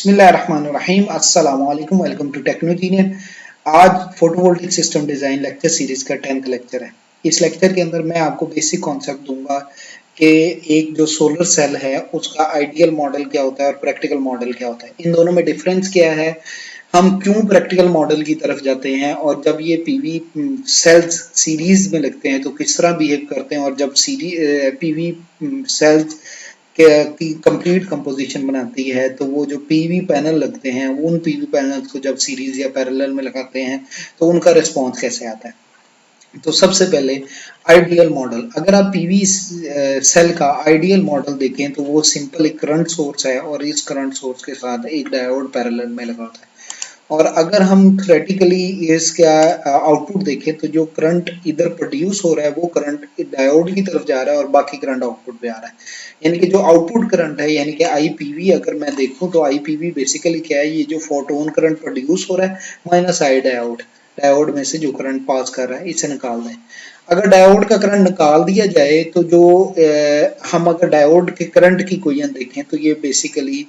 बिस्मिल्लाहिर्रहमानिर्रहीम अस्सलाम वालेकुम वेलकम टू टेक्नोजीनियन। आज photovoltaic system design lecture series का 10th लेक्चर है। इस लेक्चर के अंदर मैं आपको बेसिक कॉन्सेप्ट दूंगा कि एक जो सोलर सेल है उसका आइडियल मॉडल क्या होता है और प्रैक्टिकल मॉडल क्या होता है, इन दोनों में डिफरेंस क्या है, हम क्यों प्रैक्टिकल मॉडल की तरफ जाते हैं और जब ये पीवी सेल्स सीरीज में लगते हैं तो किस तरह बिहेव करते हैं, और जब पीवी सेल्स की कंप्लीट कंपोजिशन बनाती है तो वो जो पीवी पैनल लगते हैं उन पीवी पैनल्स को जब सीरीज या पैरेलल में लगाते हैं तो उनका रिस्पॉन्स कैसे आता है। तो सबसे पहले आइडियल मॉडल, अगर आप पीवी सेल का आइडियल मॉडल देखें तो वो सिंपल एक करंट सोर्स है और इस करंट सोर्स के साथ एक डायोड पैरेलल में लगा होता है। और अगर हम थ्योरेटिकली इसका आउटपुट देखें तो जो करंट इधर प्रोड्यूस हो रहा है वो करंट डायोड की तरफ जा रहा है और बाकी करंट आउटपुट पे आ रहा है। यानी कि जो आउटपुट करंट है यानी कि आईपीवी अगर मैं देखूं तो आईपीवी बेसिकली क्या है, ये जो फोटोन करंट प्रोड्यूस हो रहा है माइनस आई डायोड, डायोड में से जो करंट पास कर रहा है इसे निकाल दें। अगर डायोड का करंट निकाल दिया जाए तो जो हम अगर डायोड के करंट की इक्वेशन देखें तो ये बेसिकली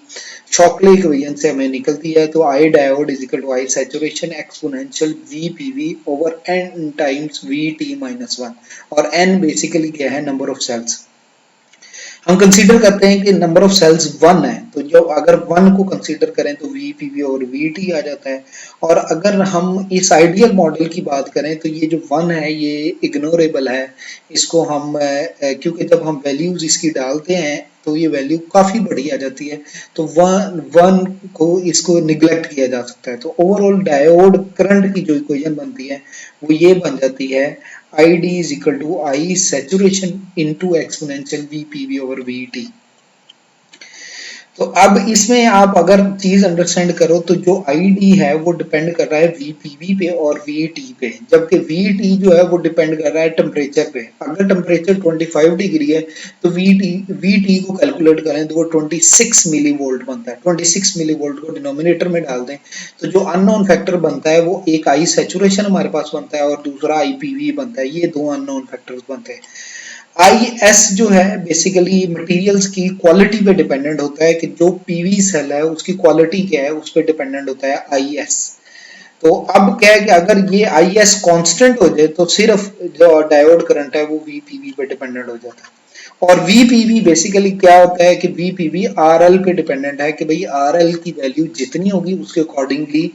शॉकले इक्वेशन से हमें निकलती है। तो I diode is equal to I saturation exponential V PV over N times V T minus one, और एन बेसिकली क्या है, नंबर ऑफ सेल्स। हम कंसीडर करते हैं कि नंबर ऑफ सेल्स 1 है, तो जो अगर 1 को कंसीडर करें तो वी पीवी और वी टी आ जाता है। और अगर हम इस आइडियल मॉडल की बात करें तो ये जो 1 है ये इग्नोरेबल है, इसको हम क्योंकि जब हम वैल्यूज इसकी डालते हैं तो ये वैल्यू काफी बड़ी आ जाती है, तो वन को इसको निग्लेक्ट किया जा सकता है। तो ओवरऑल डायोड करंट की जो इक्वेशन बनती है वो ये बन जाती है ID is equal to I saturation into exponential VPV over VT। तो अब इसमें आप अगर चीज अंडरस्टैंड करो तो जो ID है वो डिपेंड कर रहा है VPV पे और VT पे, जबकि VT जो है वो डिपेंड कर रहा है टेम्परेचर पे। अगर टेम्परेचर 25 डिग्री है तो VT को कैलकुलेट करें तो वो 26 मिली वोल्ट बनता है। 26 मिली वोल्ट को डिनोमिनेटर में डाल दें तो जो अननोन फैक्टर बनता है वो एक आई सैचुरेशन हमारे पास बनता है और दूसरा IPV बनता है। ये दो अननोन फैक्टर्स बनते हैं। IS जो है बेसिकली मटेरियल्स की क्वालिटी पे डिपेंडेंट होता है कि जो पीवी सेल है उसकी क्वालिटी क्या है उस पर डिपेंडेंट होता है IS। तो अब क्या है कि अगर ये IS कांस्टेंट हो जाए तो सिर्फ जो डायोड करंट है वो VPV पे डिपेंडेंट हो जाता है। और VPV बेसिकली क्या होता है कि VPV RL पे डिपेंडेंट है कि भाई RL की वैल्यू जितनी होगी उसके अकॉर्डिंगली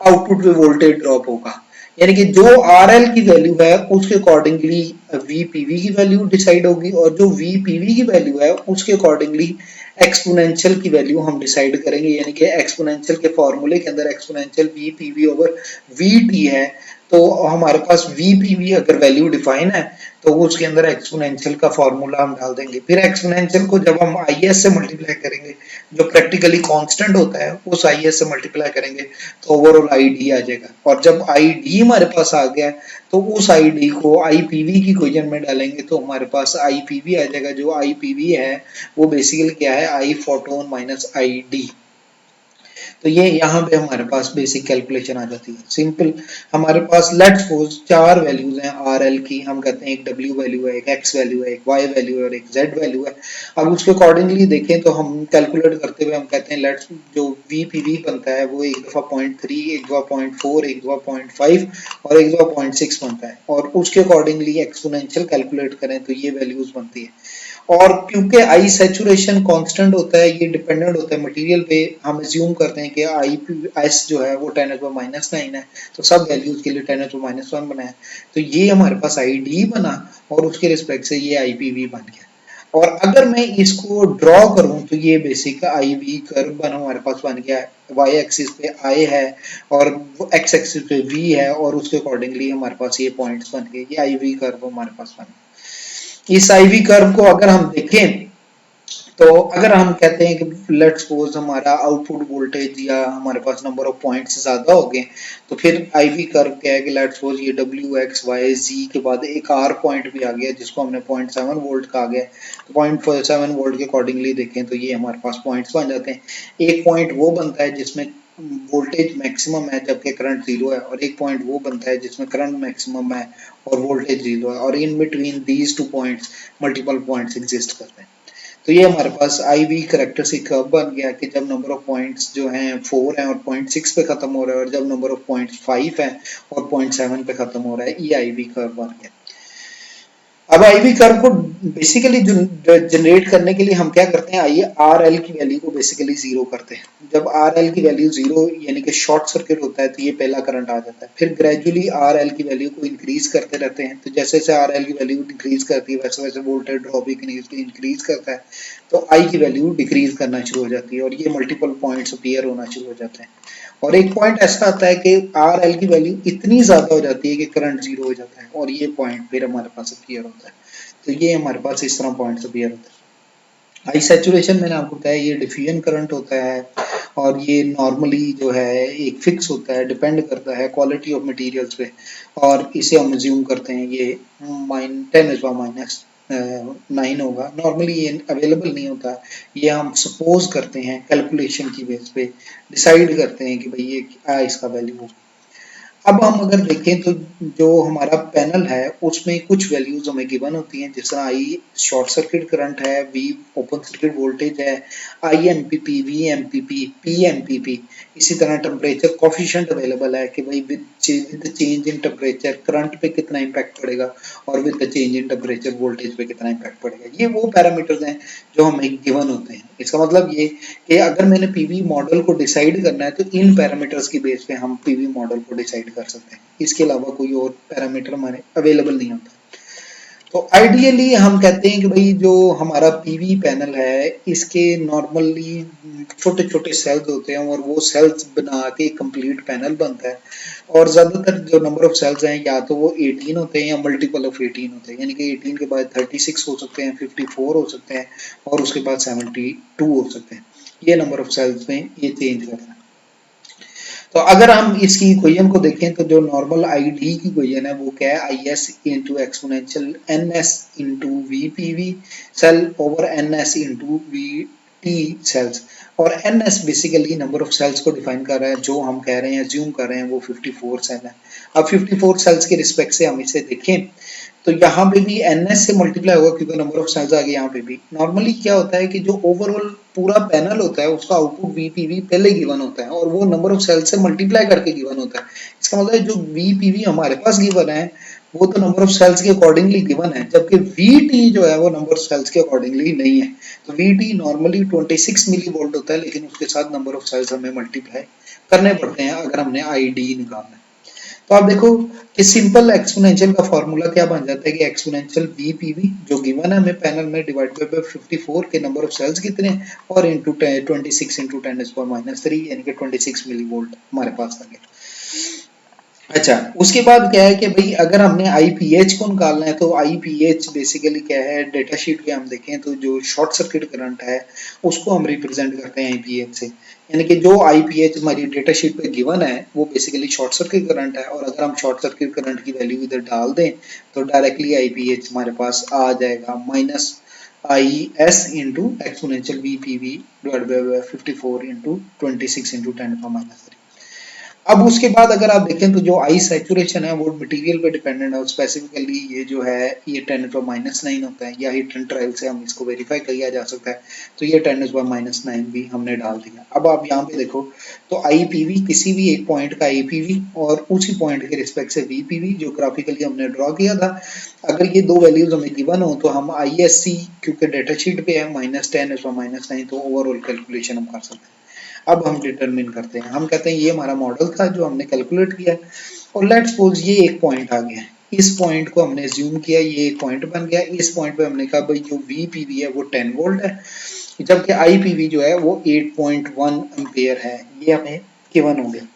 आउटपुट पे वोल्टेज ड्रॉप होगा। यानी कि जो RL की वैल्यू है उसके अकॉर्डिंगली VPV की वैल्यू डिसाइड होगी और जो VPV की वैल्यू है उसके अकॉर्डिंगली एक्सपोनेंशियल की वैल्यू हम डिसाइड करेंगे। यानी कि एक्सपोनेंशियल के फॉर्मूले के अंदर एक्सपोनेंशियल VPV ओवर VT है, तो हमारे पास VPV अगर वैल्यू डिफाइन है तो उसके अंदर एक्सपोनेंशियल का फॉर्मूला हम डाल देंगे। फिर एक्सपोनेंशियल को जब हम IS से मल्टीप्लाई करेंगे जो प्रैक्टिकली कांस्टेंट होता है उस IS से मल्टीप्लाई करेंगे तो ओवरऑल ID आ जाएगा। और जब ID हमारे पास आ गया तो उस ID को IPV की इक्वेशन में डालेंगे तो हमारे पास IPV आ जाएगा। जो IPV है वो बेसिकली क्या है, I फोटोन माइनस ID। तो ये यहाँ पे हमारे पास बेसिक कैलकुलेशन आ जाती है सिंपल। हमारे पास लेट्स सपोज चार वैल्यूज हैं RL की, हम कहते हैं एक W वैल्यू है, एक X वैल्यू है, एक Y वैल्यू है और एक Z वैल्यू है। अब उसके अकॉर्डिंगली देखें तो हम कैलकुलेट करते हुए हम कहते हैं लेट्स जो VPV बनता है वो एक दफा 0.3, एक दफा 0.4, एक दफा 0.5 और एक दफा 0.6 बनता है, और उसके अकॉर्डिंगली एक्सपोनेंशियल कैलकुलेट करें तो ये वैल्यूज बनती है। और क्योंकि आई सैचुरेशन कांस्टेंट होता है, ये डिपेंडेंट होता है मटेरियल पे, हम अज्यूम करते हैं कि IPS जो है वो 10⁻⁹ है, तो सब वैल्यूज के लिए 10⁻⁻1 बना है। तो ये हमारे पास ID बना और उसके रिस्पेक्ट से ये IPV बन गया। और अगर मैं इसको ड्रॉ करूं तो ये बेसिक IV कर्व बना हमारे पास बन गया है। Y एक्सिस पे I है और X एक्सिस पे V है और उसके अकॉर्डिंगली हमारे पास ये पॉइंट्स बन गए, ये IV कर्व हमारे पास बन गया। इस IV कर्व को अगर हम देखें तो अगर हम कहते हैं कि लेट्स सपोज हमारा आउटपुट वोल्टेज या हमारे पास नंबर ऑफ पॉइंट्स ज्यादा हो गए तो फिर IV कर्व क्या है कि लेट्स सपोज ये W X Y Z के बाद एक R पॉइंट भी आ गया जिसको हमने 0.7 वोल्ट कहा गया। तो 0.7 वोल्ट के अकॉर्डिंगली देखें तो ये हमारे पास पॉइंट्स बन जाते हैं। एक पॉइंट वो बनता है जिसमें वोल्टेज मैक्सिमम है जबकि करंट जीरो है, और एक पॉइंट वो बनता है जिसमें करंट मैक्सिमम है और वोल्टेज जीरो है, और in between these two points multiple points exist करते हैं। तो ये हमारे पास आई वी करेक्टरिस्टिक कर्व बन गया कि जब नंबर ऑफ पॉइंट्स जो हैं 4 हैं और 0.6 पे खत्म हो रहा है, और जब नंबर ऑफ पॉइंट्स 5 है और 0.7 पे खत्म हो रहा है, ये आई वी कर्व बन गया। अब आई वी कर्व को बेसिकली जनरेट करने के लिए हम क्या करते हैं, आइए आर एल की वैल्यू को बेसिकली जीरो करते हैं। जब आर एल की वैल्यू जीरो यानी कि शॉर्ट सर्किट होता है, तो ये पहला करंट आ जाता है। फिर ग्रेजुअली आर एल की वैल्यू को इंक्रीज करते रहते हैं, तो जैसे जैसे आर एल की वैल्यू इंक्रीज करती है वैसे वैसे वोल्टेज ड्रॉप भी इंक्रीज करता है, तो आई की वैल्यू डिक्रीज करना शुरू हो जाती है और ये मल्टीपल पॉइंट्स अपीयर होना शुरू हो जाते हैं। और एक पॉइंट ऐसा आता है कि आर एल की वैल्यू इतनी ज्यादा हो जाती है कि करंट जीरो हो जाता है, और ये पॉइंट फिर हमारे पास अपीयर होता है। तो ये हमारे पास इस तरह पॉइंट्स अपीयर होते हैं। हाई सैचुरेशन मैंने आपको बताया ये डिफ्यूजन करंट होता है, और ये नॉर्मली जो है एक फिक्स होता है, डिपेंड करता है क्वालिटी ऑफ मटेरियल्स पे, और इसे हम अज्यूम करते हैं ये 10⁻⁹ होगा। नॉर्मली ये अवेलेबल नहीं होता, ये हम सपोज करते हैं कैलकुलेशन की बेस पे डिसाइड करते हैं कि भाई ये क्या इसका वैल्यू होगा। अब हम अगर देखें तो जो हमारा पैनल है उसमें कुछ वैल्यूज हमें गिवन होती हैं, जिस तरह आई शॉर्ट सर्किट करंट है, वी ओपन सर्किट वोल्टेज है, I MPP, V MPP, P MPP. इसी तरह टेम्परेचर कोफिशिएंट अवेलेबल है कि भाई with change in temperature current पे कितना इम्पैक्ट पड़ेगा, और with the change in temperature voltage पे कितना इम्पैक्ट पड़ेगा। ये वो पैरामीटर्स हैं जो हमें गिवन होते हैं। इसका मतलब ये कि अगर मैंने पीवी मॉडल को डिसाइड करना है, तो इन पैरामीटर्स की बेस पे हम पीवी मॉडल को डिसाइड कर सकते हैं। इसके अलावा कोई और पैरामीटर हमारे अवेलेबल नहीं होता। तो आइडियली हम कहते हैं कि भाई जो हमारा पीवी पैनल है इसके नॉर्मली छोटे छोटे सेल्स होते हैं, और वो सेल्स बना के कंप्लीट पैनल बनता है। और ज्यादातर जो नंबर ऑफ सेल्स हैं या तो वो 18 होते हैं या मल्टीपल ऑफ 18 होते हैं, यानी कि 18 के बाद 36 हो सकते हैं, 54 हो सकते हैं, और उसके बाद 72 हो सकते हैं। ये नंबर ऑफ सेल्स में ये चेंज करता है। तो अगर हम इसकी इक्वेशन को देखें तो जो नॉर्मल आई डी की इक्वेशन है वो क्या है, I S into exponential N S into V P V cell over N S into V T cells. और N S basically number of cells को डिफाइन कर रहा है, जो हम कह रहे हैं अज्यूम कर रहे हैं वो 54 सेल है। अब 54 सेल्स के रिस्पेक्ट से हम इसे देखें तो यहाँ पे भी एनएस से मल्टीप्लाई होगा क्योंकि नंबर ऑफ सेल्स आ गए यहाँ पे भी। नॉर्मली क्या होता है कि जो ओवरऑल पूरा पैनल होता है उसका आउटपुट वीपीवी पहले गिवन होता है, और वो नंबर ऑफ सेल्स से मल्टीप्लाई करके गिवन होता है। इसका मतलब है जो वीपीवी हमारे पास गिवन है वो तो नंबर ऑफ सेल्स के अकॉर्डिंगली गिवन है, जबकि वीटी जो है वो नंबर ऑफ सेल्स के अकॉर्डिंगली नहीं है। तो वीटी नॉर्मली 26 मिली वोल्ट होता है, लेकिन उसके साथ नंबर ऑफ सेल्स हमें मल्टीप्लाई करने पड़ते हैं अगर हमने आईडी निकालना है। तो आप देखो कि सिंपल एक्सपोनेंशियल का फॉर्मूला क्या बन जाता है कि एक्सपोनेंशियल वी पी वी जो गिवन है हमें पैनल में डिवाइड बाय 54 के नंबर ऑफ सेल्स कितने हैं, और इंटू 26 इंटू 10⁻³ यानी कि 26 मिली वोल्ट हमारे पास आ गया। अच्छा, उसके बाद क्या है कि भाई अगर हमने आईपीएच को निकालना है तो आईपीएच बेसिकली क्या है, डेटा शीट पे हम देखें तो जो शॉर्ट सर्किट करंट है उसको हम रिप्रेजेंट करते हैं आईपीएच से। यानी कि जो आईपीएच हमारी डेटा शीट पे गिवन है वो बेसिकली शॉर्ट सर्किट करंट है, और अगर हम शॉर्ट सर्किट करंट की वैल्यू इधर डाल दें तो डायरेक्टली आईपीएच हमारे पास आ जाएगा minus I S into exponential V P we divide by 54 into 26 into 10⁻³ अब उसके बाद अगर आप देखें तो जो आई सैचुरेशन है वो मटेरियल पे डिपेंडेंट है, स्पेसिफिकली ये जो है ये 10⁻⁹ होता है, या हीट एंड ट्रायल से हम इसको वेरीफाई किया जा सकता है। तो ये 10⁻⁹ भी हमने डाल दिया। अब आप यहाँ पे देखो तो आई पीवी किसी भी एक पॉइंट का आई पीवी और उसी पॉइंट के रिस्पेक्ट से वी पीवी जो ग्राफिकली हमने ड्रॉ किया था, अगर ये दो वैल्यूज हमें गिवन हो तो हम आई एस सी क्योंकि डेटा शीट पे है -10⁻⁹ तो ओवरऑल कैलकुलेशन हम कर सकते हैं। अब हम डिटरमिन करते हैं, हम कहते हैं ये हमारा मॉडल था जो हमने कैलकुलेट किया, और लेट्स सपोज ये एक पॉइंट आ गया, इस पॉइंट को हमने ज्यूम किया, ये एक पॉइंट बन गया। इस पॉइंट पे हमने कहा भाई जो वी पीवी है वो 10 वोल्ट है, जबकि आई पीवी जो है वो 8.1 एम्पेयर है। ये हमें गिवन हो गया।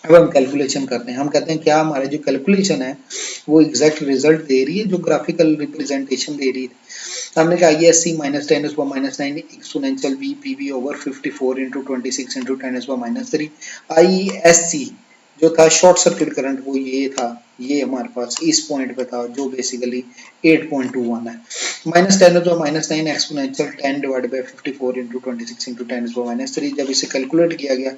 अब हम कैलकुलेशन करते हैं, हम कहते हैं क्या हमारे जो कैलकुलेशन है वो एग्जैक्ट रिजल्ट दे रही है जो ग्राफिकल रिप्रेजेंटेशन दे रही है। हमने कहा I S C -10⁻⁹ exponential V P V over 54 into 26 into 10⁻³ I S C जो था शॉर्ट सर्किट करंट वो ये था, ये हमारे पास इस पॉइंट पे था जो बेसिकली 8.21 है, -10⁻⁹ exponential 10 divide by 54 into 26 into 10⁻³ जब इसे कैलकुलेट किया गया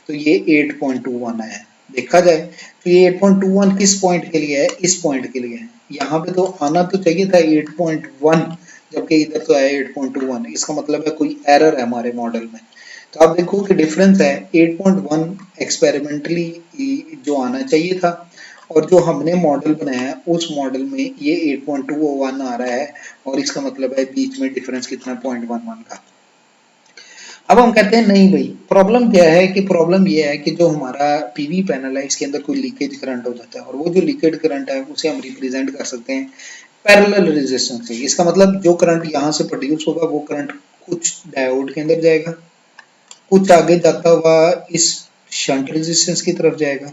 तो ये 8.21 आया। देखा जाए तो ये 8.21 किस पॉइंट के लिए है, इस पॉइंट के लिए है। यहाँ पे तो आना तो चाहिए था 8.1, जबकि इधर तो है 8.21। इसका मतलब है कोई एरर है हमारे मॉडल में। तो आप देखो कि डिफरेंस है 8.1 एक्सपेरिमेंटली जो आना चाहिए था, और जो हमने मॉडल बनाया है उस मॉडल में ये 8.201 आ रहा है, और इसका मतलब है बीच में डिफरेंस कितना 0.11 का। अब हम कहते हैं नहीं भाई, प्रॉब्लम क्या है कि प्रॉब्लम ये है कि जो हमारा पीवी पैनल है इसके अंदर कोई लीकेज करंट हो जाता है, और वो जो लीकेज करंट है उसे हम रिप्रेजेंट कर सकते हैं पैरेलल रेजिस्टेंस से। इसका मतलब जो करंट यहाँ से प्रोड्यूस होगा वो करंट कुछ डायोड के अंदर जाएगा, कुछ आगे जाता हुआ इस शंट रेजिस्टेंस की तरफ जाएगा,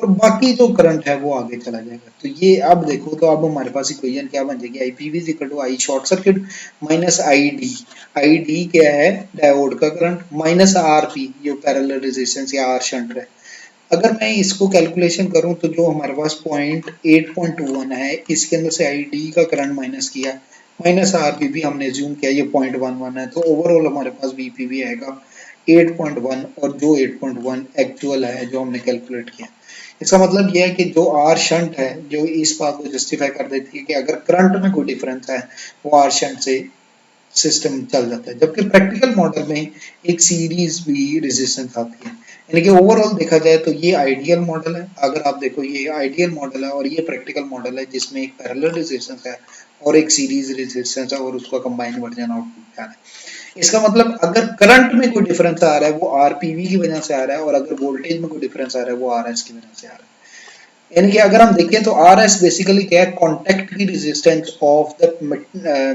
और बाकी जो करंट है वो आगे चला जाएगा। तो ये अब देखो, तो अब हमारे पास इक्वेशन क्या बन जाएगी, I P V is equal to I short circuit minus I D. I D क्या है, डायोड का करंट, माइनस आर पी जो पैरेलल रेजिस्टेंस या आर शंट है। अगर मैं इसको कैलकुलेशन करूं तो जो हमारे पास पॉइंट 8.21 है इसके अंदर से आई डी का करंट माइनस किया, माइनस आर पी भी हमने ज्यूम किया, ये 0.11 है, तो ओवरऑल हमारे पास वी पी वी आएगा 8.1, और जो 8.1 एक्चुअल है जो हमने कैलकुलेट किया। इसका मतलब यह है कि जो आर शंट है जो इस बात को जस्टिफाई कर देती है कि अगर करंट में कोई डिफरेंस है वो आर शंट से सिस्टम चल जाता है, जबकि प्रैक्टिकल मॉडल में एक सीरीज भी रेजिस्टेंस आती है। यानी कि ओवरऑल देखा जाए तो ये आइडियल मॉडल है। अगर आप देखो ये आइडियल मॉडल है और ये प्रैक्टिकल मॉडल है जिसमें एक पैरेलल रेजिस्टेंस है और एक सीरीज रेजिस्टेंस है और उसका कंबाइंड वर्जन आउटपुट है। इसका मतलब अगर करंट में कोई डिफरेंस आ रहा है वो आरपीवी की वजह से आ रहा है, और अगर वोल्टेज में कोई डिफरेंस आ रहा है वो आरएस की वजह से आ रहा है। यानी कि अगर हम देखें तो आर एस बेसिकली क्या है, कॉन्टेक्ट की resistance of the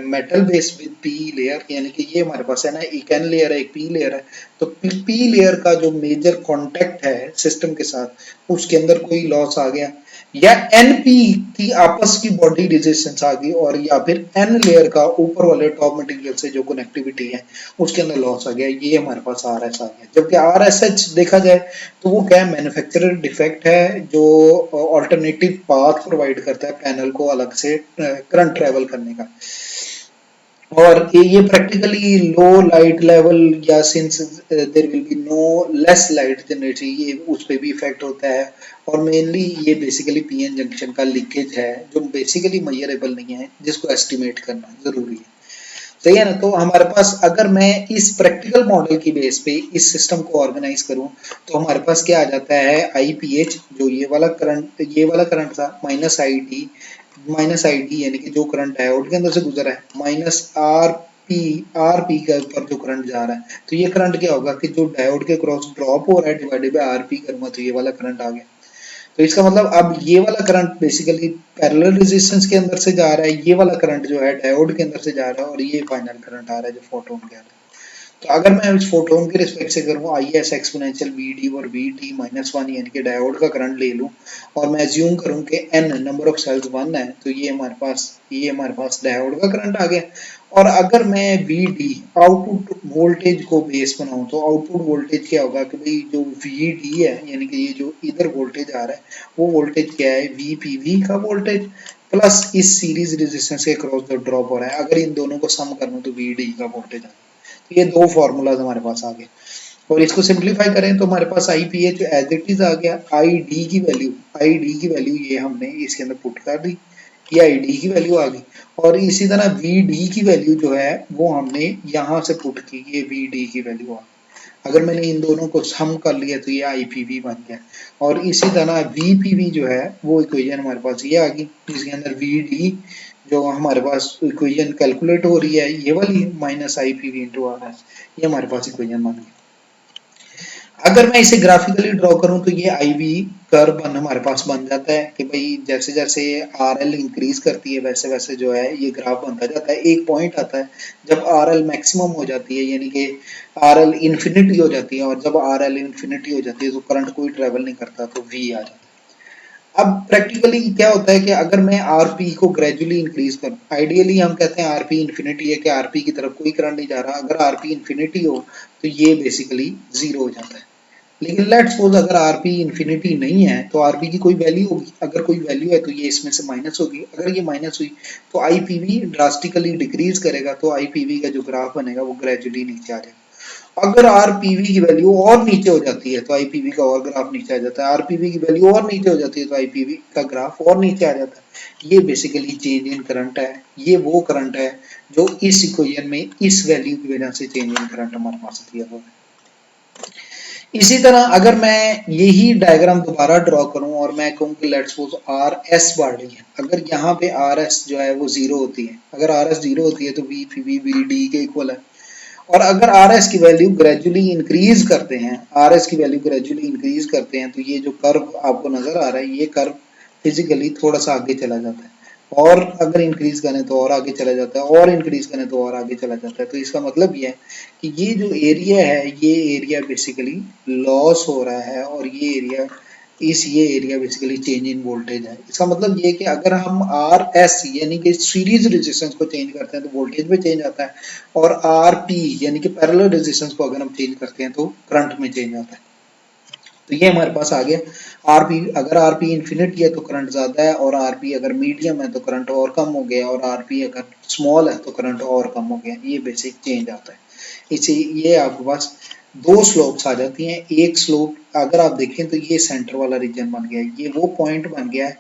metal base with P layer. यानी कि ये हमारे पास है ना, एक एन लेयर है एक पी लेयर है, तो पी लेयर का जो मेजर कॉन्टेक्ट है सिस्टम के साथ उसके अंदर कोई लॉस आ गया, या एनपी की आपस की बॉडी रेजिस्टेंस आ गई, और या फिर एन लेयर का ऊपर वाले टॉप मटेरियल से जो कनेक्टिविटी है उसके अंदर लॉस आ गया, ये हमारे पास आर एस आ गया। जबकि आर एस एच देखा जाए तो वो क्या है, मैन्युफैक्चरर डिफेक्ट है जो ऑल्टरनेटिव पाथ प्रोवाइड करता है पैनल को अलग से करंट ट्रेवल करने का। और ये प्रैक्टिकली लो लाइट लेवल, या since there will be no less light generation, ये उस पर भी इफेक्ट होता है। और मेनली ये बेसिकली पीएन जंक्शन का लीकेज है जो बेसिकली मेजरेबल नहीं है, जिसको एस्टिमेट करना जरूरी है। सही है ना। तो हमारे पास अगर मैं इस प्रैक्टिकल मॉडल की बेस पे इस सिस्टम को ऑर्गेनाइज करूं तो हमारे पास क्या आ जाता है, आईपीएच जो ये वाला करंट था, माइनस आई डी यानी कि जो करंट डायोड के अंदर से गुजरा है, माइनस आर पी के ऊपर जो करंट जा रहा है। तो ये करंट क्या होगा कि जो डायोड के क्रॉस ड्रॉप हो रहा है डिवाइडेड बाय आर पी करूंगा तो ये वाला करंट आ गया। तो इसका मतलब अब ये वाला करंट बेसिकली पैरेलल रेजिस्टेंस के अंदर से जा रहा है, ये वाला करंट जो है डायोड के अंदर से जा रहा है, और ये फाइनल करंट आ रहा है जो फोटोन के आ रहा है। तो अगर मैं इस फोटोन के रिस्पेक्ट से करूँ I S exponential V D और वी टी माइनस वन यानी कि डायोड का करंट ले लूँ, और मैं एज्यूम करूँ कि N number of cells one है, तो ये हमारे पास डायोड का करंट आ गया। और अगर मैं वी डी आउटपुट वोल्टेज को बेस बनाऊं तो आउटपुट वोल्टेज क्या होगा कि भाई जो वी डी है यानी कि ये जो इधर वोल्टेज आ रहा है वो वोल्टेज क्या है, वी पी वी का वोल्टेज प्लस इस सीरीज रेजिस्टेंस के क्रॉस जो ड्रॉप हो रहा है, अगर इन दोनों को सम कर लूं तो वी डी का वोल्टेज आ गया। तो ये दो फॉर्मूलाज हमारे पास आ गए, और इसको सिंप्लीफाई करें तो हमारे पास I P H as it is आ गया, आई डी की वैल्यू ये हमने इसके अंदर पुट कर दी, ये आई डी की वैल्यू आ गई। और इसी तरह वी डी की वैल्यू जो है वो हमने यहाँ से पुट की, ये वी डी की वैल्यू आ गई। अगर मैंने इन दोनों को सम कर लिया तो ये आई पी वी बन गया। और इसी तरह वी पी वी जो है वो इक्वेशन हमारे पास ये आ गई, जिसके अंदर वी डी जो हमारे पास इक्वेशन कैलकुलेट हो रही है ये वाली minus I P we into R S, ये हमारे पास इक्वेशन बन गई। अगर मैं इसे ग्राफिकली ड्रॉ करूं तो ये आई वी कर्व हमारे पास बन जाता है कि भाई जैसे जैसे आर एल इंक्रीज करती है वैसे वैसे जो है ये ग्राफ बनता जाता है। एक पॉइंट आता है जब आर एल मैक्सिमम हो जाती है यानी कि आर एल इन्फिनिटी हो जाती है, और जब आर एल इन्फिनिटी हो जाती है तो करंट कोई ट्रेवल नहीं करता तो वी आ जाता है। अब प्रैक्टिकली क्या होता है कि अगर मैं आरपी को ग्रेजुअली इंक्रीज करूं, आइडियली हम कहते हैं आरपी इन्फिनिटी है कि आरपी की तरफ कोई करंट नहीं जा रहा, अगर आरपी इन्फिनिटी हो तो ये बेसिकली जीरो हो जाता है। लेकिन लेट्स सपोज अगर आरपी इन्फिनिटी नहीं है तो आरपी की कोई वैल्यू होगी, अगर कोई वैल्यू है तो ये इसमें से माइनस होगी, अगर ये माइनस हुई तो आईपीवी ड्रास्टिकली डिक्रीज करेगा, तो आईपीवी का जो ग्राफ बनेगा वो ग्रेजुअली नीचे आ जाएगा। अगर आरपीवी की वैल्यू और नीचे हो जाती है तो आईपीवी का और ग्राफ नीचे आ जाता है, आरपीवी की वैल्यू और नीचे हो जाती है तो आईपीवी का ग्राफ और नीचे आ जाता है। ये बेसिकली चेंज इन करंट है, ये वो करंट है जो इस इक्वेशन में इस वैल्यू की वजह से चेंज इन करंट हमारे पास दिया हुआ है। इसी तरह अगर मैं यही डायग्राम दोबारा ड्रॉ करूं और मैं कहूं कि लेट्स सपोज आर एस बढ़ रही है, अगर यहाँ पे आर एस जो है वो जीरो होती है, अगर आर एस जीरो होती है तो V P V V D के इक्वल है। और अगर आर एस की वैल्यू ग्रेजुअली इंक्रीज करते हैं, आर एस की वैल्यू ग्रेजुअली इंक्रीज करते हैं तो ये जो कर्व आपको नजर आ रहा है ये कर्व फिजिकली थोड़ा सा आगे चला जाता है, और अगर इंक्रीज करें तो और आगे चला जाता है, और इंक्रीज करें तो और आगे चला जाता है। तो इसका मतलब ये है कि ये जो एरिया है ये एरिया बेसिकली लॉस हो रहा है, और ये area basically change in voltage है। इसका मतलब ये है कि अगर हम आर एस यानी कि सीरीज रेजिस्टेंस को चेंज करते हैं तो वोल्टेज में चेंज आता है, और आर पी यानी कि पैरेलल रेजिस्टेंस को अगर हम चेंज करते हैं तो करंट में चेंज आता है। तो ये हमारे पास आ गया आरपी, अगर आरपी इन्फिनिटी है तो करंट ज्यादा है, और आरपी अगर मीडियम है तो करंट और कम हो गया, और आरपी अगर स्मॉल है तो करंट और कम हो गया। ये बेसिक चेंज आता है। इसे ये आपके पास दो स्लोप्स आ जाती हैं। एक स्लोप अगर आप देखें तो ये सेंटर वाला रीजन बन गया है, ये वो पॉइंट बन गया है।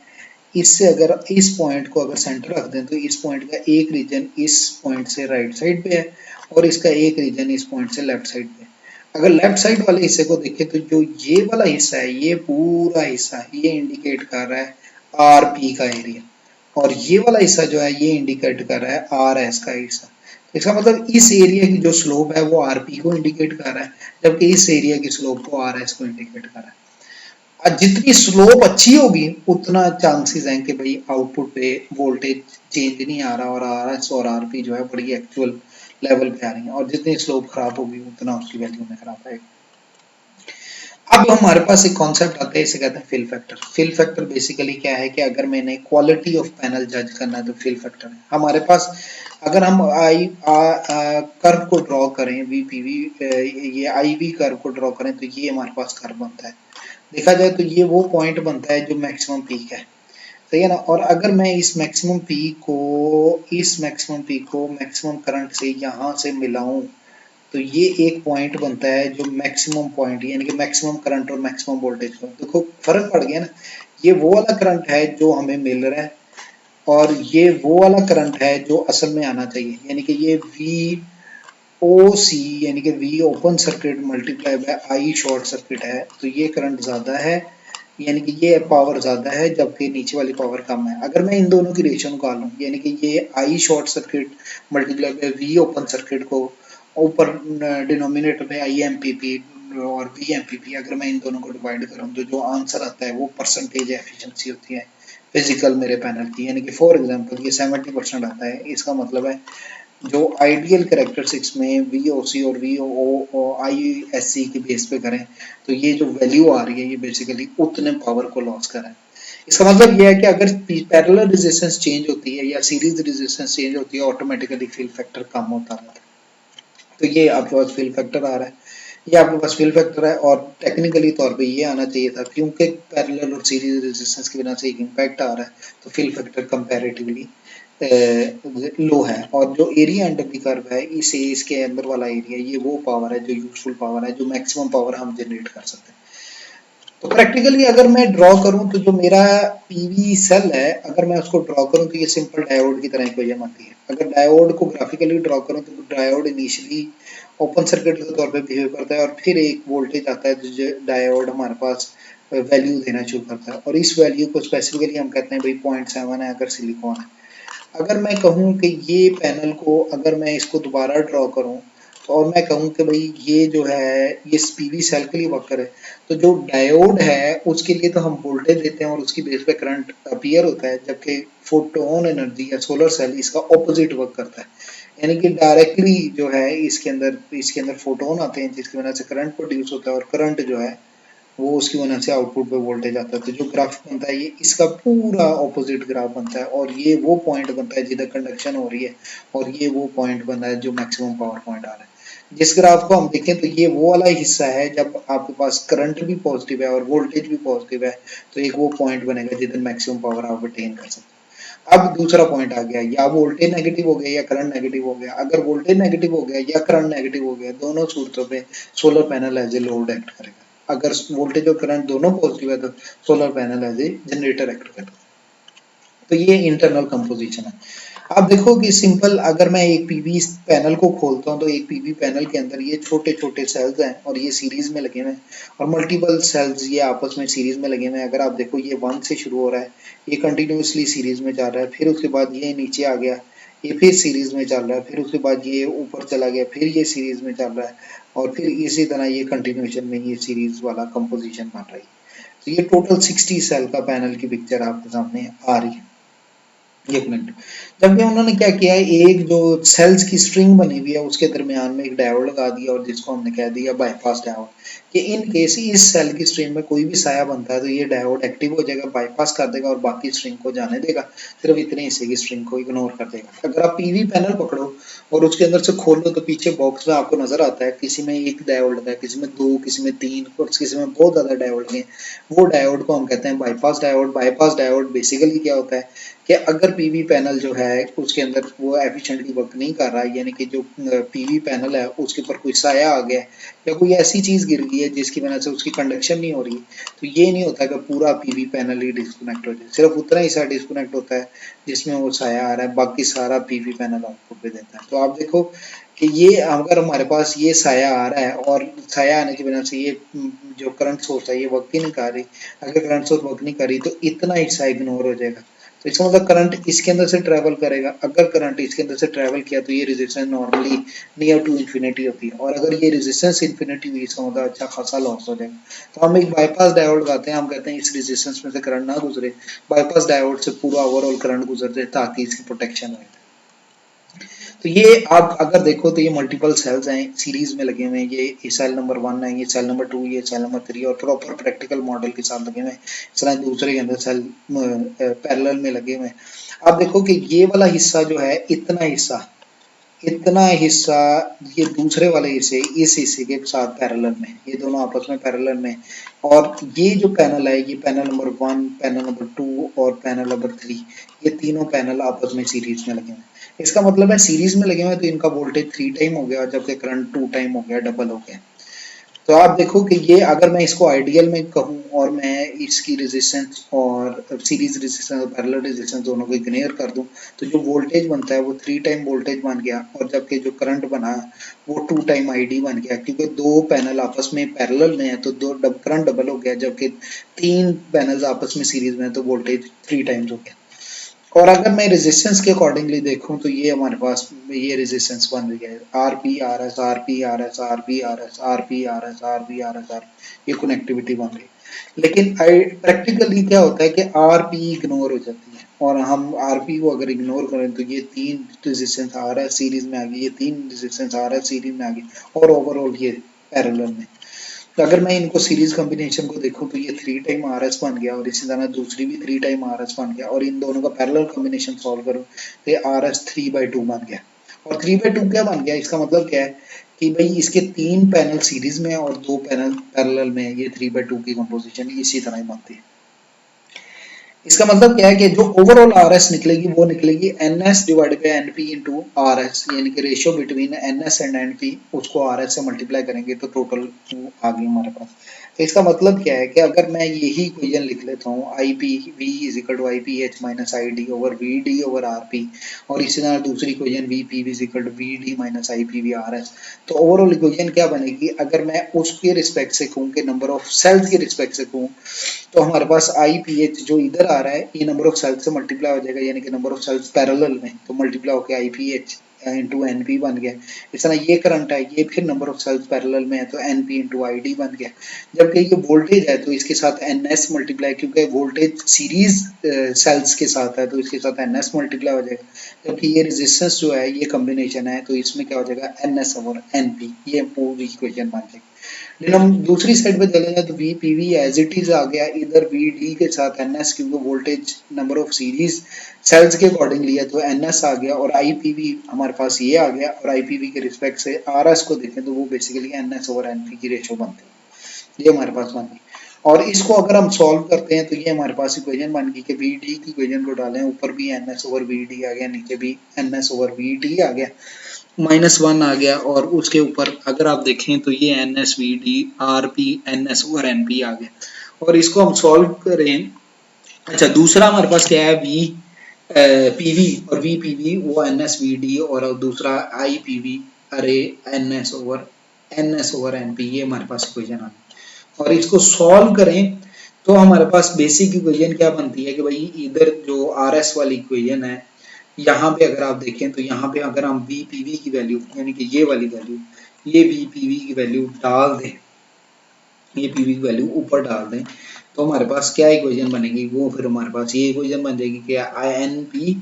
इससे अगर इस पॉइंट को अगर सेंटर रख दें तो इस पॉइंट का एक रीजन इस पॉइंट से राइट साइड पे है, और इसका एक रीजन इस पॉइंट से लेफ्ट साइड पे है। अगर लेफ्ट साइड वाले हिस्से को देखें तो जो ये वाला हिस्सा है, ये पूरा हिस्सा ये इंडिकेट कर रहा है आरपी का एरिया, और ये वाला हिस्सा जो है ये इंडिकेट कर रहा है आर एस का हिस्सा। इसका मतलब इस एरिया की जो स्लोप है वो आरपी को इंडिकेट कर रहा है, जबकि इस एरिया की स्लोप को आर एस को इंडिकेट कर रहा है। जितनी स्लोप अच्छी होगी उतना चांसेस हैं कि भाई आउटपुट पे वोल्टेज चेंज नहीं आ रहा, और आर एस और आरपी जो है बड़ी एक्चुअल लेवल पे आ रही है, और जितनी स्लोप खराब होगी उतना उसकी वैल्यू में खराब आएगी। अब हमारे पास एक कॉन्सेप्ट आता है, इसे कहते हैं fill factor. Fill factor basically क्या है कि अगर मैंने क्वालिटी ऑफ पैनल जज करना है तो फिल फैक्टर है हमारे पास। अगर हम आई कर्व को ड्रॉ करें, वीपीवी ये आई वी कर्व को ड्रॉ करें तो ये हमारे पास कर्व बनता है। देखा जाए तो ये वो पॉइंट बनता है जो मैक्सिमम पीक है, सही है ना। और अगर मैं इस मैक्सिमम पीक को मैक्सिमम करंट से यहाँ से मिलाऊं तो ये एक पॉइंट बनता है जो मैक्सिमम पॉइंट यानी कि मैक्सिमम करंट और मैक्सिमम वोल्टेज का। देखो फर्क पड़ गया ना, ये वो वाला करंट है जो हमें मिल रहा है, और ये वो वाला करंट है जो असल में आना चाहिए, यानी कि ये वी ओ सी यानी कि V open circuit multiply by I short circuit है, तो ये करंट ज्यादा है, यानी कि ये पावर ज्यादा है जबकि नीचे वाली पावर कम है। अगर मैं इन दोनों की रेशियो निकालूं यानी कि ये I short circuit multiply by V open circuit को ऊपर डिनोमिनेटर में आई एम पी पी और वी एम पी पी, अगर मैं इन दोनों को डिवाइड करूं तो जो आंसर आता है वो परसेंटेज एफिशिएंसी होती है फिजिकल मेरे पैनल की, यानी कि फॉर एग्जांपल ये 70% आता है। इसका मतलब है जो आइडियल कैरेक्टरिस्टिक्स में वी ओ सी और वी ओ आई एस सी की बेस पे करें तो ये जो वैल्यू आ रही है ये बेसिकली उतने पावर को लॉस कर रहा है। इसका मतलब यह है कि अगर पैरेलल रेजिस्टेंस चेंज होती है या सीरीज रेजिस्टेंस चेंज होती है ऑटोमेटिकली फील फैक्टर कम होता रहता है। तो ये आपके पास फील फैक्टर आ रहा है, ये आपके पास फील फैक्टर है, और टेक्निकली तौर पे ये आना चाहिए था क्योंकि पैरेलल और सीरीज रेजिस्टेंस की वजह से एक इम्पैक्ट आ रहा है तो फील फैक्टर कंपैरेटिवली लो है। और जो एरिया अंडर द कर्व है इसे इसके अंदर वाला एरिया ये वो पावर है जो यूजफुल पावर है, जो मैक्सिमम पावर हम जनरेट कर सकते हैं। तो प्रैक्टिकली अगर मैं ड्रॉ करूं तो जो मेरा पीवी सेल है अगर मैं उसको ड्रॉ करूं तो ये सिंपल डायोड की तरह इक्वेशन आती है। अगर डायोड को ग्राफिकली ड्रॉ करूं तो डायोड इनिशियली ओपन सर्किट के तौर पे बिहेव करता है, और फिर एक वोल्टेज आता है जो डायोड हमारे पास वैल्यू देना शुरू करता है, और इस वैल्यू को स्पेसिफिकली हम कहते हैं भाई 0.7 है अगर सिलिकॉन है। अगर मैं कहूँ कि ये पैनल को अगर मैं इसको दोबारा ड्रॉ करूँ तो और मैं कहूँ कि भाई ये जो है ये पीवी सेल के लिए वर्क करे, तो जो डायोड है उसके लिए तो हम वोल्टेज देते हैं और उसकी बेस पे करंट अपीयर होता है, जबकि फोटोन एनर्जी या सोलर सेल इसका ऑपोजिट वर्क करता है, यानी कि डायरेक्टली जो है इसके अंदर फोटोन आते हैं जिसकी वजह से करंट प्रोड्यूस होता है, और करंट जो है वो उसकी वजह से आउटपुट पे वोल्टेज आता है। तो जो ग्राफ बनता है ये इसका पूरा ऑपोजिट ग्राफ बनता है, और ये वो पॉइंट बनता है जिधर कंडक्शन हो रही है, और ये वो पॉइंट बनता है जो मैक्सिमम पावर पॉइंट आ रहा है। जिस ग्राफ को हम देखें तो ये वो वाला हिस्सा है जब आपके पास करंट भी पॉजिटिव है और वोल्टेज भी पॉजिटिव है, तो एक वो पॉइंट बनेगा जिधर मैक्सिमम पावर आप अटेन कर सकते हैं। अब दूसरा पॉइंट आ गया, या वोल्टेज नेगेटिव हो गया या करंट नेगेटिव हो गया। अगर वोल्टेज नेगेटिव हो गया या करंट नेगेटिव हो गया, दोनों सूरतों पे solar panel as a load act करेगा। अगर वोल्टेज और करंट दोनों पॉजिटिव है तो solar panel as a generator act करेगा। तो ये इंटरनल कंपोजिशन है। आप देखो कि सिंपल, अगर मैं एक पीवी पैनल को खोलता हूँ तो एक पीवी पैनल के अंदर ये छोटे छोटे सेल्स हैं और ये सीरीज में लगे हुए हैं, और मल्टीपल सेल्स ये आपस में सीरीज में लगे हुए हैं। अगर आप देखो ये 1 से शुरू हो रहा है, ये कंटिन्यूसली सीरीज में चल रहा है, फिर उसके बाद ये नीचे आ गया, ये फिर सीरीज में चल रहा है, फिर उसके बाद ये ऊपर चला गया, फिर ये सीरीज में चल रहा है, और फिर इसी तरह ये कंटिन्यूशन में ये सीरीज वाला कंपोजिशन बन रही है। तो ये टोटल 60 सेल का पैनल की पिक्चर आपके सामने आ रही है। एक मिनट, जब भी उन्होंने क्या किया है, एक जो सेल्स की स्ट्रिंग बनी हुई है उसके दरमियान में एक डायोड लगा दिया, और जिसको हमने कह दिया बाईपास डायोड, कि इन केस इस सेल की स्ट्रिंग में कोई भी साया बनता है तो ये डायोड एक्टिव हो जाएगा, बाईपास कर देगा और बाकी स्ट्रिंग को जाने देगा, सिर्फ इतने हिस्से की स्ट्रिंग को इग्नोर कर देगा। अगर आप पीवी पैनल पकड़ो और उसके अंदर से खोलो तो पीछे बॉक्स में आपको नजर आता है, किसी में एक डायोड लगा है, किसी में दो, किसी में तीन, और किसी में बहुत ज्यादा डायोड लगे। वो डायोड को हम कहते हैं bypass diode. Bypass diode basically क्या होता है कि अगर पीवी पैनल जो है उसके अंदर वो एफिशिएंटली वर्क नहीं कर रहा है, यानी कि जो पीवी पैनल है उसके ऊपर कोई साया आ गया है या कोई ऐसी चीज गिर गई है जिसकी वजह से उसकी कंडक्शन नहीं हो रही, तो ये नहीं होता कि पूरा पीवी पैनल ही डिस्कनेक्ट हो जाए, सिर्फ उतना ही सा डिस्कनेक्ट होता है जिसमें वो साया आ रहा है, बाकी सारा पीवी पैनल आउटपुट पे देता है। तो आप देखो कि ये अगर हमारे पास ये साया आ रहा है और साया आने की वजह से ये जो करंट सोर्स है ये वर्क ही नहीं कर रही, अगर करंट सोर्स वर्क नहीं कर रही तो इतना हिस्सा इग्नोर हो जाएगा। तो इसका मतलब करंट इसके अंदर से ट्रेवल करेगा, अगर करंट इसके अंदर से ट्रेवल किया तो ये resistance normally near to infinity होती है, और अगर ये रेजिस्टेंस इन्फिनिटी हुई इसका मतलब अच्छा खासा लॉस हो जाएगा। तो हम एक बाईपास डायोड लगाते हैं, हम कहते हैं इस रेजिस्टेंस में से करंट ना गुजरे, बाईपास डायोड से पूरा ओवरऑल करंट गुजर जाए ताकि इसकी प्रोटेक्शन हो। तो ये आप अगर देखो तो ये मल्टीपल सेल्स हैं, सीरीज में लगे हुए हैं, ये सेल नंबर 1 है, ये सेल नंबर 2, ये सेल नंबर 3, और प्रॉपर प्रैक्टिकल मॉडल के साथ लगे हुए हैं। इस तरह दूसरे के अंदर सेल पैरेलल में लगे हुए हैं। आप देखो कि ये वाला हिस्सा जो है, इतना हिस्सा ये दूसरे वाले हिस्से इस हिस्से के साथ पैरेलल में, ये दोनों आपस में पैरेलल में, और ये जो पैनल है ये पैनल नंबर 1, पैनल नंबर 2 और पैनल नंबर 3, ये तीनों पैनल आपस में सीरीज में लगे हुए हैं। इसका मतलब है सीरीज में लगे हुए हैं तो इनका वोल्टेज 3 टाइम हो गया, जबकि करंट 2 टाइम हो गया, डबल हो गया। तो आप देखो कि ये अगर मैं इसको आइडियल में कहूँ और मैं इसकी रेजिस्टेंस और सीरीज रेजिस्टेंस और पैरेलल रेजिस्टेंस दोनों को इग्नोर कर दूं, तो जो वोल्टेज बनता है वो 3 टाइम वोल्टेज बन गया, और जबकि जो करंट बना वो 2 टाइम आईडी बन गया, क्योंकि दो पैनल आपस में पैरेलल में है तो दो करंट डबल हो गया, जबकि तीन पैनल आपस में सीरीज में है तो वोल्टेज 3 टाइम्स हो गया। और अगर मैं रेजिस्टेंस के अकॉर्डिंगली देखूं तो ये हमारे पास ये रेजिस्टेंस बन रही है, R P R S R P R S R P R S R P R S R P R S R, ये कनेक्टिविटी बन रही है। लेकिन प्रैक्टिकली क्या होता है कि आर पी इग्नोर हो जाती है, और हम आर पी को अगर इग्नोर करें तो ये तीन रेजिस्टेंस आ रहा है सीरीज में आ गई, ये तीन रेजिस्टेंस आ रहा है सीरीज में आ गई, और ओवरऑल ये पैरेलल में। तो अगर मैं इनको सीरीज कॉम्बिनेशन को देखूं तो ये 3 टाइम आर एस बन गया, और इसी तरह दूसरी भी 3 टाइम आर एस बन गया, और इन दोनों का पैरेलल कॉम्बिनेशन सॉल्व करूं तो ये आर एस 3/2 बन गया। और 3/2 क्या बन गया, इसका मतलब क्या है कि भाई इसके तीन पैनल सीरीज में है और दो पैनल पैरेलल में है, ये 3/2 की कंपोजिशन इसी तरह ही बनती है। इसका मतलब क्या है कि जो ओवरऑल आर एस निकलेगी वो निकलेगी N S divide by N P into R S, यानी कि ratio between N S and N P, उसको आर एस से मल्टीप्लाई करेंगे तो टोटल आ गई हमारे पास। तो इसका मतलब क्या है कि अगर मैं यही इक्वेशन लिख लेता हूँ, I P V is equal to I P H minus I D over V D over R P, और इसी तरह दूसरी equation V P V is equal to V D minus I P V R S, तो overall equation क्या बनेगी अगर मैं उसके रिस्पेक्ट से कहूँ कि नंबर ऑफ सेल्स के रिस्पेक्ट से कहूँ, तो हमारे पास आई पी एच जो इधर आ रहा है ये नंबर ऑफ सेल्स से मल्टीप्लाई हो जाएगा, यानी कि नंबर ऑफ सेल्स पैरेलल में, तो मल्टीप्लाई होकर I P H into N P बन गया। इस तरह ये करंट है, ये फिर नंबर ऑफ सेल्स पैरेलल में है तो N P into I D बन गया। जबकि ये वोल्टेज है तो इसके साथ एन एस मल्टीप्लाई, क्योंकि वोल्टेज सीरीज सेल्स के साथ है तो इसके साथ एन एस मल्टीप्लाई हो जाएगा। जबकि ये रेजिस्टेंस जो है ये कॉम्बिनेशन है तो इसमें क्या हो जाएगा N S over N P, ये पूरी इक्वेशन बन जाएगी। लेकिन हम दूसरी साइड पे चलेंगे तो V P V as it is आ गया, इधर वी डी के साथ एन एस, क्योंकि voltage number of series cells के अकॉर्डिंग लिया तो एन एस आ गया, और आई पी वी हमारे पास ये आ गया, और आई पी वी के रिस्पेक्ट से आर एस को देखें तो वो basically N S over N P की रेशो बनती है, ये हमारे पास बन गई। और इसको अगर हम सॉल्व करते हैं तो ये हमारे पास इक्वेशन बन गई कि वी डी की इक्वेशन को डालें, ऊपर भी N S over V D आ गया, नीचे भी N S over V D आ गया, -1 आ गया, और उसके ऊपर अगर आप देखें तो ये N S V D R P N S over N P आ गया। और इसको हम सॉल्व करें, अच्छा दूसरा हमारे पास क्या है, वी पीवी और वी पीवी वो एन एस वी डी, और दूसरा आई पीवी अरे N S over N P, ये हमारे पास इक्वेशन आ गई। और इसको सॉल्व करें तो हमारे पास बेसिक इक्वेशन क्या बनती है कि भाई इधर जो आर एस वाली इक्वेशन है, यहाँ पे अगर आप देखें तो यहाँ पे अगर हम वी पीवी की वैल्यू यानी कि ये वाली वैल्यू, ये वी पीवी की वैल्यू डाल दें, ये पीवी की वैल्यू ऊपर डाल दें, तो हमारे पास क्या इक्वेशन बनेगी, वो फिर हमारे पास ये इक्वेशन बन जाएगी कि I N P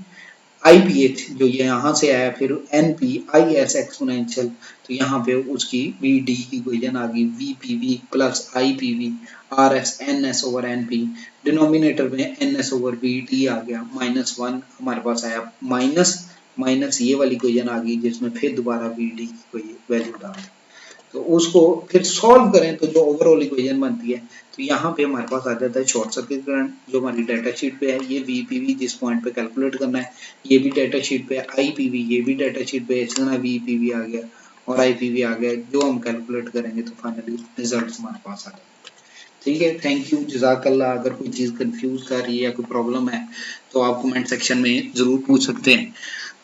I P H जो ये यहाँ से आया, फिर N P I S exponential, तो यहाँ पे उसकी वी डी की इक्वेशन आ गई, V P V plus I P V R S N S over N P, denominator में N S over V D आ गया, -1 हमारे पास आया, माइनस माइनस ये वाली इक्वेशन आ गई जिसमें फिर दोबारा वी डी की कोई वैल्यू डाल दी, तो उसको फिर सॉल्व करें तो जो ओवरऑल इक्वेशन बनती है, तो यहाँ पे हमारे पास आ जाता है शॉर्ट सर्किट करंट जो हमारी डाटा शीट पे है, ये वीपीवी जिस पॉइंट पे कैलकुलेट करना है, ये भी डाटा शीट पे, आईपीवी ये भी डाटा शीट पे, इस तरह वीपीवी आ गया और आईपीवी आ गया, जो हम कैलकुलेट करेंगे तो फाइनली रिजल्ट हमारे पास आ जाएगा। ठीक है, थैंक यू, जज़ाकल्लाह। अगर कोई चीज़ कंफ्यूज कर रही है या कोई प्रॉब्लम है तो आप कमेंट सेक्शन में ज़रूर पूछ सकते हैं।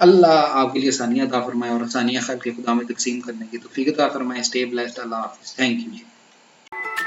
अल्लाह आपके लिए आसानियाँ अता फरमाए और आसानियाँ खैर के खुदा में तकसीम करने की तौफीक अता फरमाए। स्टे ब्लेस्ड, अल्लाह हाफ़िज़, थैंक यू।